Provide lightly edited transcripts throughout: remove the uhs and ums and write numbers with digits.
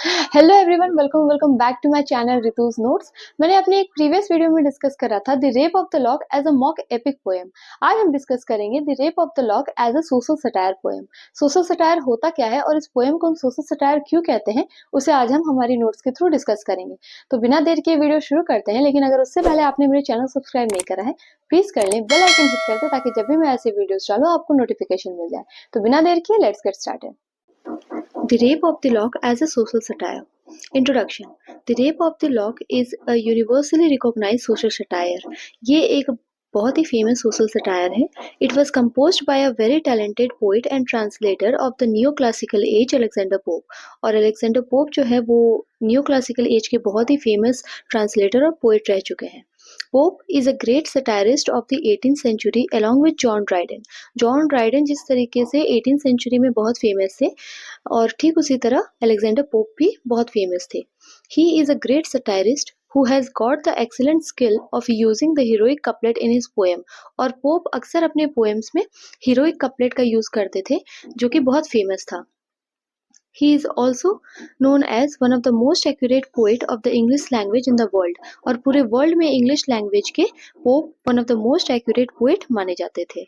Hello everyone, welcome back to my channel Ritu's notes. मैंने अपने एक प्रीवियस वीडियो में डिस्कस करा था the rape of the lock as a mock epic poem. आज हम डिस्कस करेंगे the rape of the lock as a social satire poem. Social satire होता क्या है और इस पोएम को हम सोशल सटायर क्यों कहते हैं, उसे आज हम हमारी नोट्स के थ्रू डिस्कस करेंगे। तो बिना देर के वीडियो शुरू करते हैं, लेकिन अगर उससे पहले आपने मेरे चैनल सब्सक्राइब नहीं करा है, प्लीज कर लें, बेल आइकन हिट कर दें ताकि जब भी मैं ऐसे वीडियोस डालूं आपको नोटिफिकेशन मिल जाए। तो बिना देर के let's get started. The Rape of the Lock as a Social Satire. Introduction. The Rape of the Lock is a universally recognized social satire. ये एक बहुत ही फेमस सोशल सटायर है. It was composed by a very talented poet and translator of the neoclassical age, Alexander Pope. और Alexander pope जो है वो न्यूक्लासिकल as के बहुत ही फेमस ट्रांसलेटर और पोएट रह चुके हैं. Pope is a great satirist of the 18th century along with John Dryden. John Dryden जिस तरीके से 18th सेंचुरी में बहुत फेमस थे और ठीक उसी तरह अलेक्जेंडर पोप भी बहुत फेमस थे. He is a great satirist who has got the excellent skill of using the heroic couplet in his poem. और पोप अक्सर अपने पोएम्स में हीरोइक कपलेट का यूज करते थे जो कि बहुत फेमस था. He is also known as one of the most accurate poet of the English language in the world. और पूरे वर्ल्ड में इंग्लिश लैंग्वेज के Pope one of the most accurate poet माने जाते थे.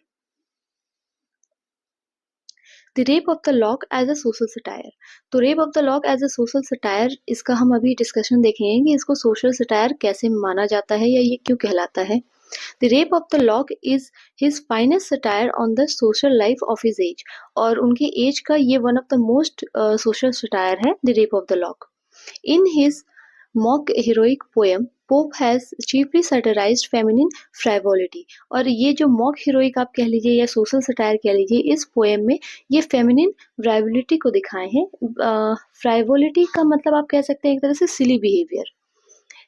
The rape of the lock as a social satire. तो rape of the lock as a social satire, इसका हम अभी डिस्कशन देखेंगे कि इसको सोशल सटायर कैसे माना जाता है या ये क्यों कहलाता है. The rape of the lock is his finest satire on the social life of his age. और उनके एज का ये one of the most social satire है the rape of the lock. In his mock heroic poem, Pope has chiefly satirized feminine frivolity. और ये जो mock heroic आप कह लीजिए या सोशल सटायर कह लीजिए, इस पोएम में ये फेमिनिन फ्राइवोलिटी को दिखाए हैं. फ्राइवोलिटी का मतलब आप कह सकते हैं एक तरह से सिली behaviour.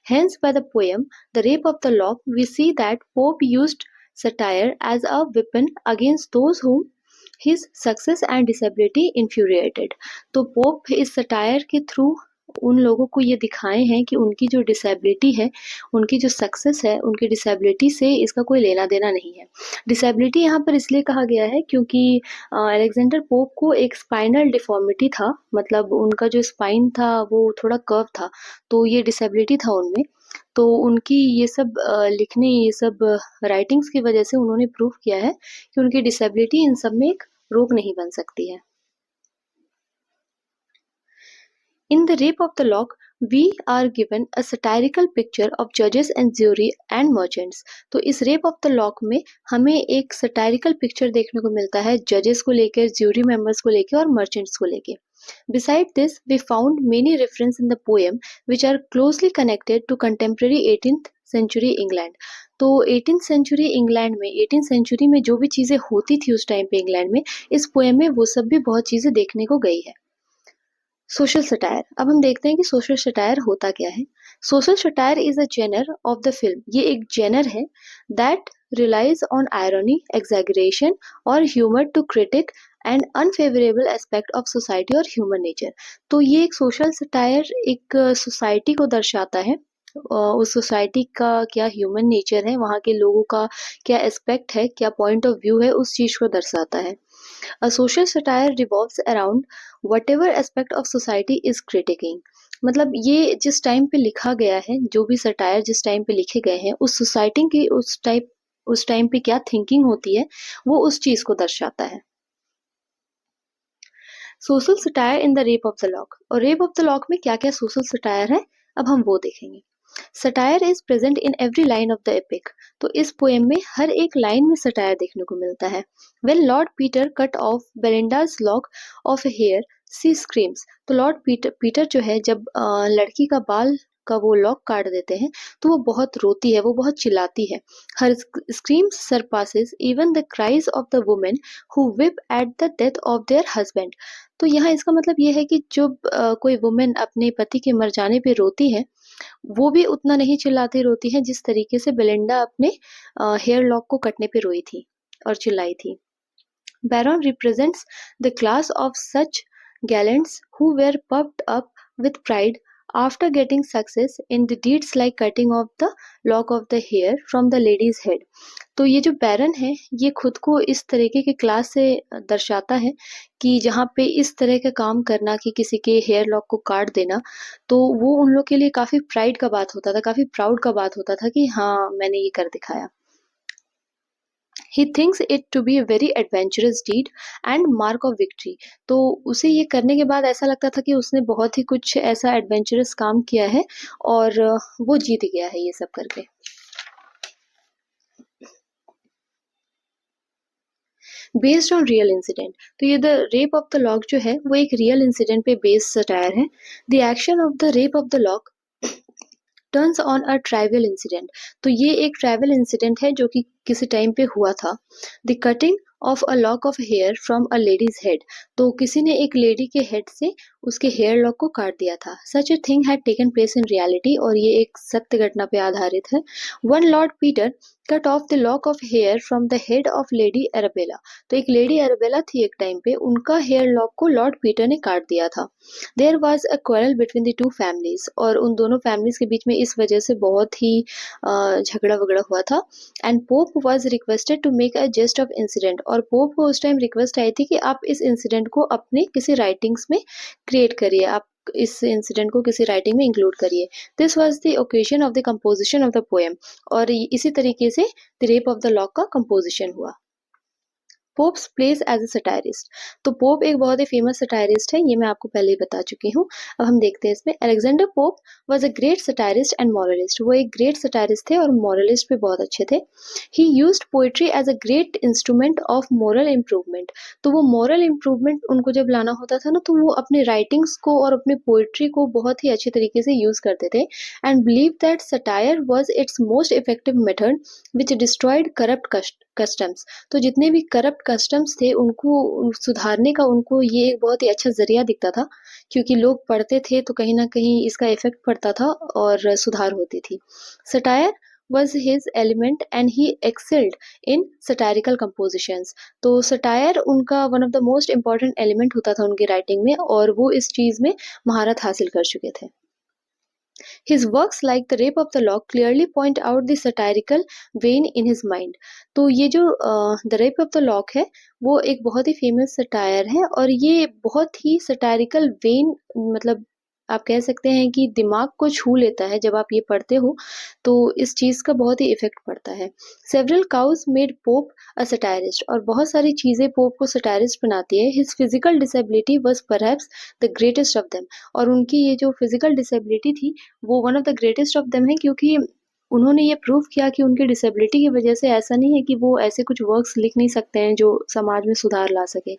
Hence, by the poem The Rape of the Lock, we see that Pope used satire as a weapon against those whom his success and disability infuriated. तो पोप इस सटायर के थ्रू उन लोगों को ये दिखाए हैं कि उनकी जो डिसेबिलिटी है, उनकी जो सक्सेस है, उनकी डिसेबिलिटी से इसका कोई लेना देना नहीं है. डिसेबिलिटी यहाँ पर इसलिए कहा गया है क्योंकि अलेक्जेंडर पोप को एक स्पाइनल डिफॉर्मिटी था, मतलब उनका जो स्पाइन था वो थोड़ा कर्व था, तो ये डिसेबिलिटी था उनमें. तो उनकी ये सब लिखने, ये सब राइटिंग्स की वजह से उन्होंने प्रूव किया है कि उनकी डिसेबिलिटी इन सब में एक रोक नहीं बन सकती है. In The Rape of the Lock, we are given a satirical picture of judges and jury and merchants. तो इस रेप ऑफ द लॉक में हमें एक सटायरिकल पिक्चर देखने को मिलता है जजेस को लेकर, ज्यूरी मेंबर्स को लेकर और मर्चेंट्स को लेकर. Beside this, we found many references in the poem which are closely connected to contemporary 18th century England. तो 18th century इंग्लैंड में, 18th century में जो भी चीज़ें होती थी उस टाइम पे इंग्लैंड में, इस पोएम में वो सब भी बहुत चीज़ें देखने को गई है. Social satire. अब हम देखते हैं कि सोशल सटायर होता क्या है. Social satire is a genre of the film. ये एक जेनर है that relies on irony, exaggeration और humour to critique and unfavourable aspect of society और ह्यूमन नेचर. तो ये एक सोशल सटायर एक सोसाइटी को दर्शाता है, उस सोसाइटी का क्या ह्यूमन नेचर है, वहाँ के लोगों का क्या एस्पेक्ट है, क्या पॉइंट ऑफ व्यू है, उस चीज को दर्शाता है. A social satire revolves around whatever aspect of society is critiquing. मतलब ये जिस टाइम पे लिखा गया है, जो भी सटायर जिस टाइम पे लिखे गए हैं, उस सोसाइटी की उस टाइम पे क्या थिंकिंग होती है, वो उस चीज को दर्शाता है. Social satire in the rape of the lock. और रेप ऑफ द लॉक में क्या क्या सोशल सटायर है, अब हम वो देखेंगे. Satire is present in every line of the epic. तो इस पोएम में हर एक लाइन में सटायर देखने को मिलता है. When lord Peter cut off Belinda's lock of hair she screams. तो लॉर्ड पीटर जो है जब लड़की का बाल का वो लॉक काट देते हैं तो वो बहुत रोती है, वो बहुत चिल्लाती है. Her screams surpasses even the cries of the women who weep at the death of their husband. तो यहाँ इसका मतलब ये है कि जब कोई वुमेन अपने पति के मर जाने पे रोती है, वो भी उतना नहीं चिल्लाती रोती है जिस तरीके से बेलिंडा अपने हेयर लॉक को कटने पे रोई थी और चिल्लाई थी. Baron represents the class of such gallants who were puffed up with pride after getting success in the deeds like cutting off the lock of the hair from the lady's head। तो ये जो बैरन है ये खुद को इस तरीके के क्लास से दर्शाता है कि जहाँ पे इस तरह का काम करना कि किसी के हेयर लॉक को काट देना, तो वो उन लोग के लिए काफी प्राइड का बात होता था, काफी प्राउड का बात होता था कि हाँ मैंने ये कर दिखाया। He thinks it to be a very adventurous deed and mark of victory। तो उसे ये करने के बाद ऐसा लगता था कि उसने बहुत ही कुछ ऐसा एडवेंचरस काम किया है और वो जीत गया है ये सब करके। बेस्ड ऑन रियल इंसिडेंट, तो ये the rape of the lock जो है वो एक रियल इंसिडेंट पे बेस्ड सटायर है। The action of the rape of the lock turns on a trivial incident, तो ये एक ट्राइवल इंसिडेंट है जो कि किसी टाइम पे हुआ था। The cutting of a lock of hair from a lady's head, तो किसी ने एक लेडी के हेड से उसके हेयर लॉक को काट दिया था। Such a thing had taken place in reality, और ये एक सत्य घटना पे आधारित है। When lord Peter cut off the lock of hair from the head of lady Arabella, तो एक लेडी अरेबेला थी एक टाइम पे, उनका हेयर लॉक को लॉर्ड पीटर ने काट दिया था। There was a quarrel between the two families, और उन दोनों फैमिलीज के बीच में इस वजह से बहुत ही झगड़ा वगड़ा हुआ था। And Pope was requested to make a jest of incident, और पोप को उस टाइम रिक्वेस्ट आई थी कि आप इस इंसिडेंट को अपने किसी राइटिंग्स में क्रिएट करिए, आप इस इंसिडेंट को किसी राइटिंग में इंक्लूड करिए। This was the occasion of the composition of the poem, और इसी तरीके से the rape of the lock का कंपोजिशन हुआ। Pope's place as a satirist, तो पोप एक बहुत ही फेमस सटायरिस्ट है, ये मैं आपको पहले ही बता चुकी हूँ। अब हम देखते हैं इसमें। Alexander pope was a great satirist and moralist, वो एक ग्रेट सटायरिस्ट थे और मॉरलिस्ट भी बहुत अच्छे थे। He used poetry as a great instrument of moral improvement, तो वो मोरल इम्प्रूवमेंट उनको जब लाना होता था ना, तो वो अपने राइटिंग्स को और अपने पोइट्री को बहुत ही अच्छे तरीके से यूज करते थे। And believe that satire was it's most effective method which destroyed corrupt customs, तो जितने भी करप्ट कस्टम्स थे उनको सुधारने का उनको ये एक बहुत ही अच्छा जरिया दिखता था, क्योंकि लोग पढ़ते थे तो कहीं ना कहीं इसका इफेक्ट पड़ता था और सुधार होती थी। Satire was his element and he excelled in satirical compositions, तो सटायर उनका one of the most important element होता था उनकी राइटिंग में, और वो इस चीज में महारत हासिल कर चुके थे। His works like The Rape of the Lock clearly point out the satirical vein in his mind। तो ये जो The Rape of the Lock है वो एक बहुत ही फेमस सटायर है, और ये बहुत ही सटायरिकल वेन, मतलब आप कह सकते हैं कि दिमाग को छू लेता है जब आप ये पढ़ते हो, तो इस चीज का बहुत ही इफेक्ट पड़ता है। सेवरल काउज मेड पोप अ सटायरिस्ट, और बहुत सारी चीजें पोप को सटायरिस्ट बनाती है। His physical disability was perhaps the greatest of them, और उनकी ये जो फिजिकल डिसेबिलिटी थी वो one of the greatest of them है, क्योंकि उन्होंने ये प्रूव किया कि उनकी डिसेबिलिटी की वजह से ऐसा नहीं है कि वो ऐसे कुछ वर्क्स लिख नहीं सकते हैं जो समाज में सुधार ला सके।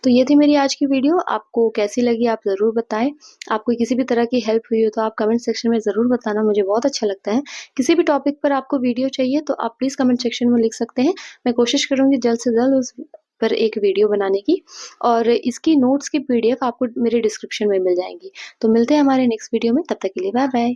तो ये थी मेरी आज की वीडियो, आपको कैसी लगी आप ज़रूर बताएं। आपको किसी भी तरह की हेल्प हुई हो तो आप कमेंट सेक्शन में ज़रूर बताना, मुझे बहुत अच्छा लगता है। किसी भी टॉपिक पर आपको वीडियो चाहिए तो आप प्लीज़ कमेंट सेक्शन में लिख सकते हैं, मैं कोशिश करूँगी जल्द से जल्द उस पर एक वीडियो बनाने की, और इसकी नोट्स की PDF आपको मेरे डिस्क्रिप्शन में मिल जाएंगी। तो मिलते हैं हमारे नेक्स्ट वीडियो में, तब तक के लिए बाय बाय।